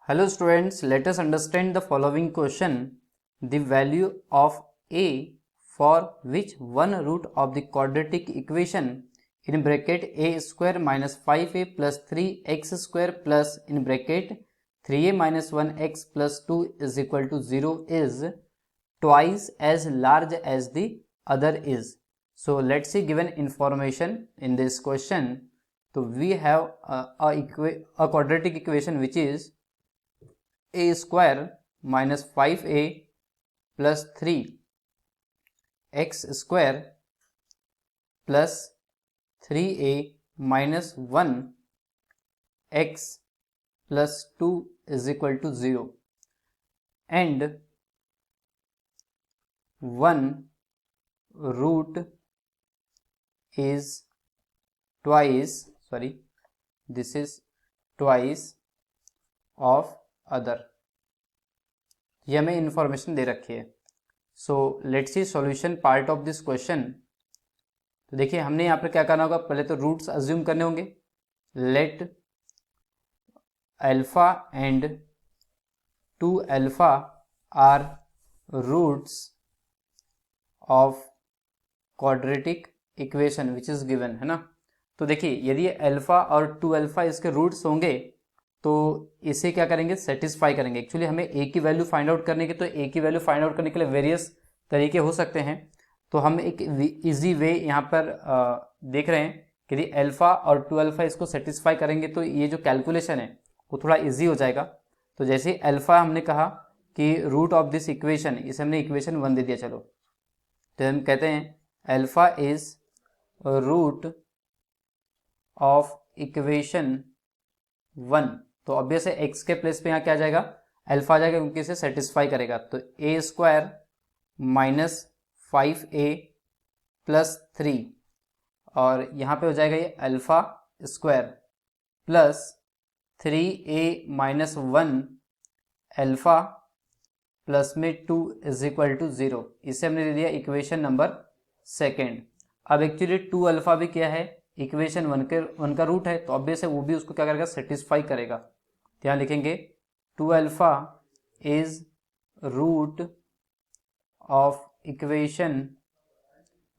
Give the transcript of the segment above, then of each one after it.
Hello students, let us understand the following question. The value of a for which one root of the quadratic equation in bracket a square minus 5a plus 3x square plus in bracket 3a minus 1x plus 2 is equal to 0 is twice as large as the other is. So let's see given information in this question. So we have a quadratic equation which is a square minus 5a plus 3x square plus 3a minus 1x plus 2 is equal to 0 and one root is twice of other, ये हमें information दे रखी है. सो let's C solution part of this question. तो देखिए हमने यहाँ पर क्या करना होगा, पहले तो रूट्स अज्यूम करने होंगे. Let alpha and 2 alpha are roots of quadratic equation which is given, है ना. तो देखिए यदि अल्फा और 2 अल्फा इसके रूट्स होंगे तो इसे क्या करेंगे, सेटिस्फाई करेंगे. एक्चुअली हमें ए की वैल्यू फाइंड आउट करने की, तो ए की वैल्यू फाइंड आउट करने के लिए वेरियस तरीके हो सकते हैं. तो हम एक इजी वे यहाँ पर देख रहे हैं कि यदि अल्फा और 2 अल्फा इसको सेटिस्फाई करेंगे तो ये जो कैलकुलेशन है वो थोड़ा इजी हो जाएगा. तो जैसे अल्फा हमने कहा कि रूट ऑफ दिस इक्वेशन, इसे हमने इक्वेशन 1 दे दिया. चलो तो हम कहते हैं alpha is root of equation 1. तो ऑब्वियस है एक्स के प्लेस पे यहाँ क्या आ जाएगा, अल्फा आ जाएगा क्योंकि इसे सेटिस्फाई करेगा. तो ए स्क्वायर माइनस 5a प्लस 3 और यहाँ पे हो जाएगा ये alpha square plus 3a minus 1 alpha plus में 2 इज इक्वल टू 0. इसे हमने दे दिया इक्वेशन नंबर 2. अब एक्चुअली 2 अल्फा भी क्या है, इक्वेशन 1 का रूट है, तो ऑब्वियस है वो भी उसको क्या करेगा, सेटिस्फाई करेगा. यहाँ लिखेंगे 2 alpha is root of equation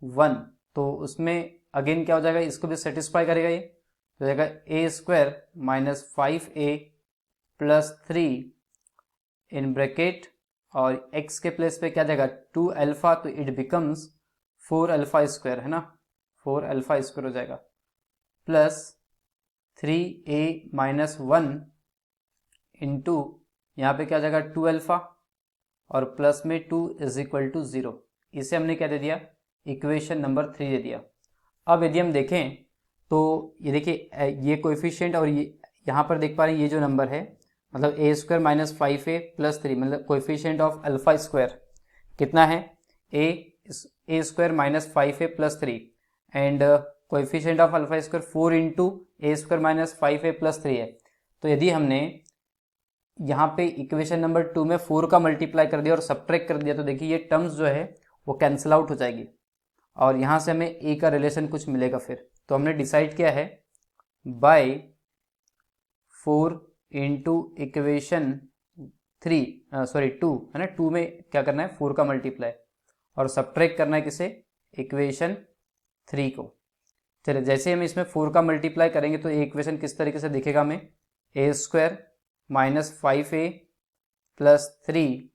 1. तो उसमें अगेन क्या हो जाएगा, इसको भी सेटिस्फाई करेगा. ये तो जाएगा a square minus 5a plus 3 in bracket और x के प्लेस पे क्या जाएगा 2 अल्फा, तो इट बिकम्स 4 अल्फा स्क्वायर, है ना. 4 अल्फा स्क्वायर हो जाएगा प्लस 3a माइनस 1 इंटू यहाँ पे क्या जाएगा 2 अल्फा और प्लस में 2 इज इक्वल टू 0. इसे हमने क्या दे दिया, इक्वेशन नंबर 3 दे दिया. अब यदि हम देखें तो ये देखिए ये कोएफिशिएंट और ये यहाँ पर देख पा रहे हैं ये जो नंबर है, मतलब ए स्क्वायर माइनस 5a प्लस 3, मतलब कोएफिशिएंट ऑफ अल्फा स्क्वायर कितना है, a square minus 5a plus 3 and coefficient of alpha square 4 into a square minus 5a plus 3 है. तो यदि हमने यहाँ पे इक्वेशन नंबर 2 में 4 का मल्टीप्लाई कर दिया और सब्ट्रैक्ट कर दिया तो देखिए ये टर्म्स जो है वो कैंसिल आउट हो जाएगी और यहाँ से हमें ए का रिलेशन कुछ मिलेगा. फिर तो हमने डिसाइड किया है बाय 4 इंटू इक्वेशन 2 है ना. 2 में क्या करना है, 4 का मल्टीप्लाई और सब्ट्रैक्ट करना है किसे, इक्वेशन 3 को. चलिए जैसे हम इसमें 4 का मल्टीप्लाई करेंगे तो इक्वेशन किस तरीके से दिखेगा हमें, ए स्क्वायर माइनस 5a प्लस 3,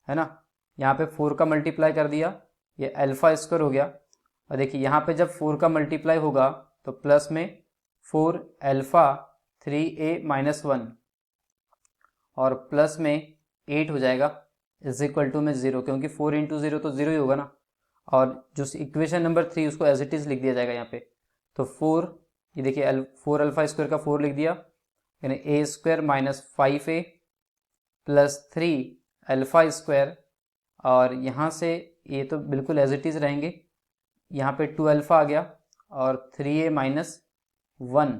है ना. यहाँ पे 4 का मल्टीप्लाई कर दिया, ये अल्फा स्क्वायर हो गया. और देखिए यहाँ पे जब 4 का मल्टीप्लाई होगा तो प्लस में 4 अल्फा 3a माइनस 1 और प्लस में 8 हो जाएगा इज इक्वल टू में 0, क्योंकि 4 इंटू 0 तो 0 ही होगा ना. और जो इक्वेशन नंबर 3 उसको एज इट इज लिख दिया जाएगा यहाँ पे. तो 4, ये देखिए 4 अल्फा स्क्वायर का 4 लिख दिया, यानी a square minus 5a plus 3 alpha square और यहाँ से ये तो बिल्कुल एज इट इज रहेंगे. यहाँ पे 2 अल्फा आ गया और 3a माइनस 1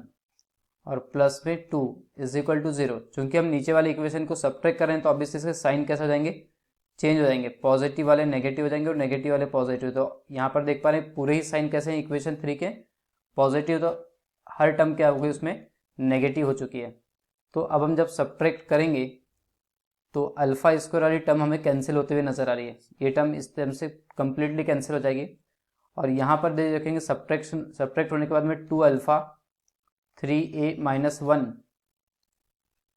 और प्लस में 2 इज इक्वल टू 0. चूंकि हम नीचे वाले इक्वेशन को सब्ट्रैक्ट कर रहे हैं तो ऑब्वियसली इसके साइन कैसे हो जाएंगे, चेंज हो जाएंगे. पॉजिटिव वाले नेगेटिव हो जाएंगे और नेगेटिव वाले पॉजिटिव. तो यहाँ पर देख पा रहे हैं पूरे ही साइन कैसे हैं इक्वेशन 3 के, पॉजिटिव, तो हर टर्म क्या हो गई उसमें नेगेटिव हो चुकी है. तो अब हम जब सब्ट्रैक्ट करेंगे तो अल्फा स्क्वायर वाली टर्म हमें कैंसिल होते हुए नजर आ रही है, ये टर्म इस टर्म से कंप्लीटली कैंसिल हो जाएगी। और यहाँ पर दे रखेंगे सब्ट्रैक्ट होने के बाद में 2 अल्फा 3a माइनस 1,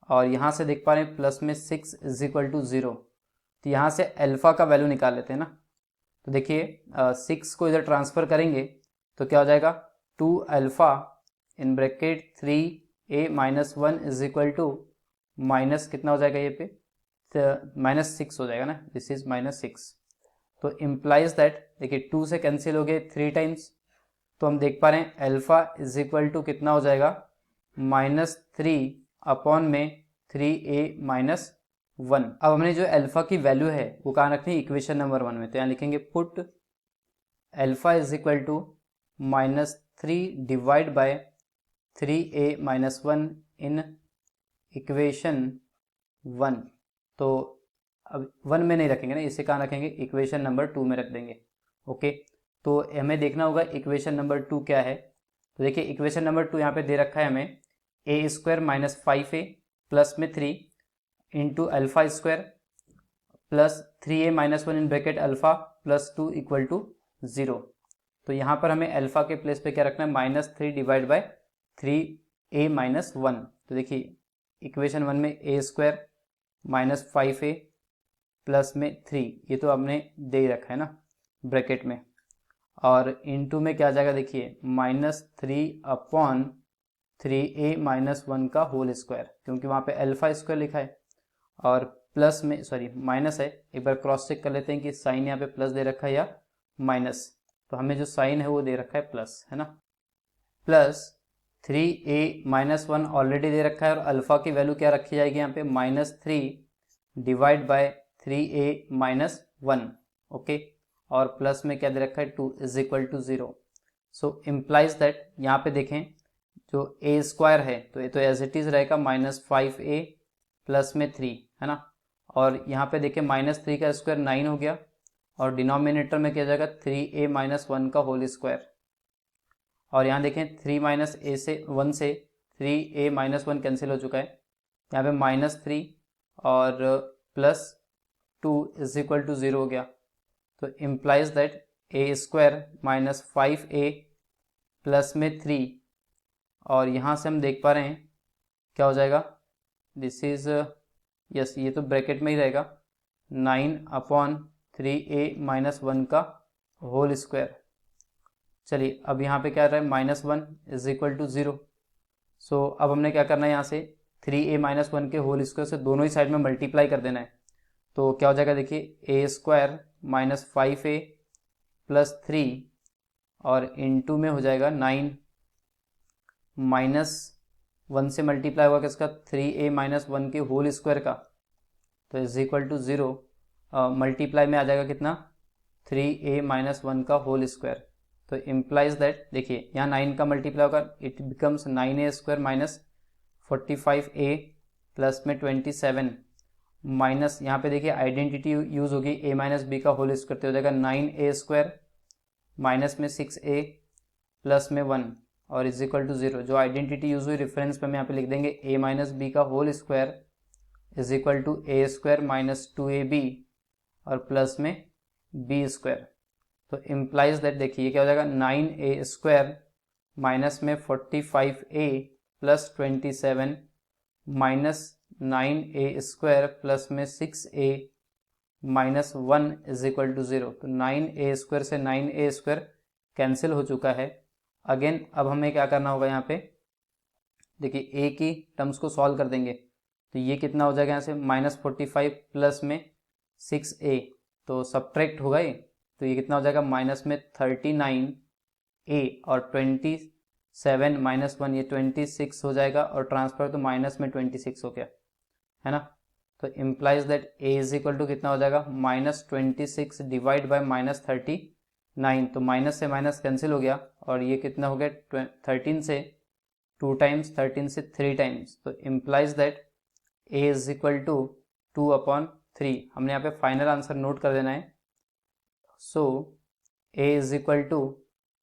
और यहाँ से देख पा रहे हैं प्लस में 6 इज इक्वल टू 0। तो यहाँ से अल्फा का वैल्यू निकाल लेते हैं ना। तो देखिए 6 को इधर ट्रांसफर करेंगे तो क्या हो जाएगा, 2 alpha in bracket 3a minus 1 is equal to minus कितना हो जाएगा, ये पे -6 हो जाएगा ना, दिस इज -6। तो इम्प्लाइज दैट, देखिए 2 से कैंसिल हो गए 3 टाइम्स, तो हम देख पा रहे हैं अल्फा इज इक्वल टू कितना हो जाएगा, -3 अपॉन में 3a माइनस 1। अब हमने जो अल्फा की वैल्यू है वो कहाँ रखनी है, इक्वेशन नंबर 1 में। तो यहाँ लिखेंगे put alpha is equal to -3 divide by 3a minus 1 in equation 1। तो अब 1 में नहीं रखेंगे ना, इसे कहाँ रखेंगे, इक्वेशन नंबर 2 में रख देंगे। ओके, तो हमें देखना होगा इक्वेशन नंबर 2 क्या है। तो देखिए इक्वेशन नंबर 2 यहाँ पे दे रखा है हमें, a square minus 5a plus में 3 into alpha square plus 3a minus 1 in bracket alpha plus 2 equal to 0। तो यहाँ पर हमें अल्फा के प्लेस पे क्या रखना है, -3 डिवाइड बाय 3a माइनस 1। तो देखिए इक्वेशन 1 में a square minus 5a plus में 3, ये तो हमने दे ही रखा है ना ब्रैकेट में, और इनटू में क्या आ जाएगा, देखिए -3 अपॉन 3a माइनस 1 का होल स्क्वायर, क्योंकि वहाँ पे अल्फा स्क्वायर लिखा है, और प्लस में सॉरी माइनस है, एक बार क्रॉस चेक कर लेते हैं कि साइन यहाँ पे प्लस दे रखा है या माइनस। तो हमें जो साइन है वो दे रखा है प्लस, है ना, प्लस 3a माइनस 1 ऑलरेडी दे रखा है, और अल्फा की वैल्यू क्या रखी जाएगी यहाँ पे, -3 divide by 3a minus 1। Okay, और प्लस में क्या दे रखा है, 2 is equal to 0। So implies that, यहाँ पे देखें जो a स्क्वायर है तो ये तो एज इट इज रहेगा -5a प्लस में 3, है ना, और यहाँ पे देखें -3 का स्क्वायर 9 हो गया, और डिनोमिनेटर में क्या जाएगा 3a माइनस 1 का होल स्क्वायर, और यहाँ देखें 3 माइनस a से 1 से 3a माइनस 1 कैंसिल हो चुका है, यहाँ पे -3 और प्लस 2 इज इक्वल टू 0 हो गया। तो implies that a square minus 5a plus में 3, और यहाँ से हम देख पा रहे हैं क्या हो जाएगा, दिस इज यस, ये तो ब्रैकेट में ही रहेगा 9 अपॉन 3a माइनस 1 का होल स्क्वायर। चलिए अब यहाँ पे क्या रहा है, -1 इज इक्वल टू 0। सो अब हमने क्या करना है, यहाँ से 3a माइनस 1 के होल स्क्वायर से दोनों ही साइड में मल्टीप्लाई कर देना है। तो क्या हो जाएगा, देखिए a square minus 5a plus 3, और इनटू में हो जाएगा 9 माइनस 1 से मल्टीप्लाई होगा किसका, 3a माइनस 1 के होल स्क्वायर का, तो इज इक्वल टू 0, मल्टीप्लाई में आ जाएगा कितना, 3a माइनस 1 का होल स्क्वायर। तो इम्प्लाइज दैट, देखिए यहाँ 9 का मल्टीप्लाई होगा, it becomes 9a square minus 45a plus में 27, माइनस यहाँ पे देखिए आइडेंटिटी यूज होगी a माइनस बी का होल स्क्वायर, तो हो जाएगा 9a स्क्वायर माइनस में 6a प्लस में 1 और इज इक्वल टू 0। जो आइडेंटिटी यूज हुई रेफरेंस पे हम यहाँ पे लिख देंगे a माइनस बी का whole square is equal to a square minus 2ab और प्लस में b स्क्वायर। तो इम्प्लाइज दैट, देखिए क्या हो जाएगा, 9a स्क्वायर माइनस में 45a plus 27 minus 9a square plus में 6a minus 1 is equal to 0। तो 9a स्क्वायर से 9a स्क्वायर कैंसिल हो चुका है। अगेन अब हमें क्या करना होगा, यहाँ पे देखिए a की टर्म्स को सॉल्व कर देंगे, तो ये कितना हो जाएगा यहाँ से, -45 प्लस में 6a, तो सब्ट्रैक्ट होगा ये, तो ये कितना हो जाएगा, माइनस में 39a और 27 माइनस 1 ये 26 हो जाएगा, और ट्रांसफर तो माइनस में 26 हो गया, है ना। तो implies that a is equal to कितना हो जाएगा, -26 डिवाइड बाय -39, तो माइनस से माइनस कैंसिल हो गया, और ये कितना हो गया, 13 से 2 टाइम्स, 13 से 3 टाइम्स, तो implies that a is equal to 2/3। हमने यहाँ पे फाइनल आंसर नोट कर देना है। So a is equal to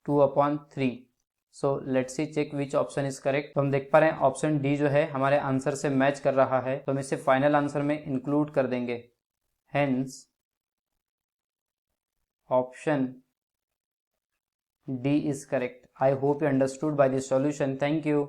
2/3। So let's see check which option is correct. तो हम देख पा रहे हैं ऑप्शन डी जो है हमारे आंसर से मैच कर रहा है, तो हम इसे फाइनल आंसर में इंक्लूड कर देंगे। Hence option D is correct. I hope you understood by this solution. Thank you.